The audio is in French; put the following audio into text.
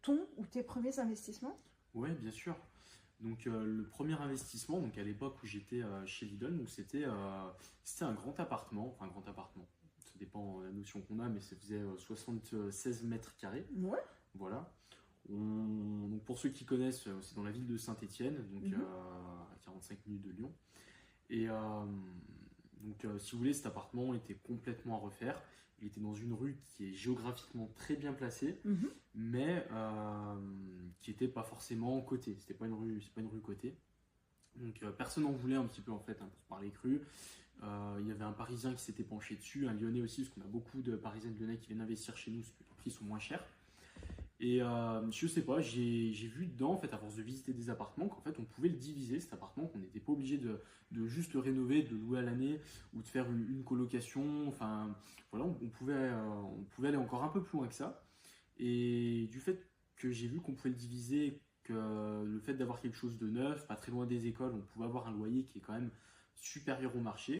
ton ou tes premiers investissements? Ouais, bien sûr. Donc le premier investissement, donc à l'époque où j'étais chez Lidl, donc c'était un grand appartement, enfin un grand appartement. Ça dépend de la notion qu'on a, mais ça faisait 76 mètres carrés. Ouais. Voilà. Donc pour ceux qui connaissent, c'est dans la ville de Saint-Étienne, donc Mhm. à 45 minutes de Lyon. Et si vous voulez, cet appartement était complètement à refaire. Il était dans une rue qui est géographiquement très bien placée, Mhm. mais qui n'était pas forcément cotée. C'est pas une rue cotée. Donc personne n'en voulait un petit peu en fait, hein, pour parler cru. Il y avait un Parisien qui s'était penché dessus, un Lyonnais aussi, parce qu'on a beaucoup de Parisiens et de Lyonnais qui viennent investir chez nous, parce que les prix sont moins chers. Et je sais pas, j'ai vu dedans, en fait, à force de visiter des appartements, qu'en fait, on pouvait le diviser, cet appartement, qu'on n'était pas obligé de juste le rénover, de le louer à l'année ou de faire une colocation. Enfin, voilà, on pouvait aller encore un peu plus loin que ça. Et du fait que j'ai vu qu'on pouvait le diviser, que le fait d'avoir quelque chose de neuf, pas très loin des écoles, on pouvait avoir un loyer qui est quand même supérieur au marché.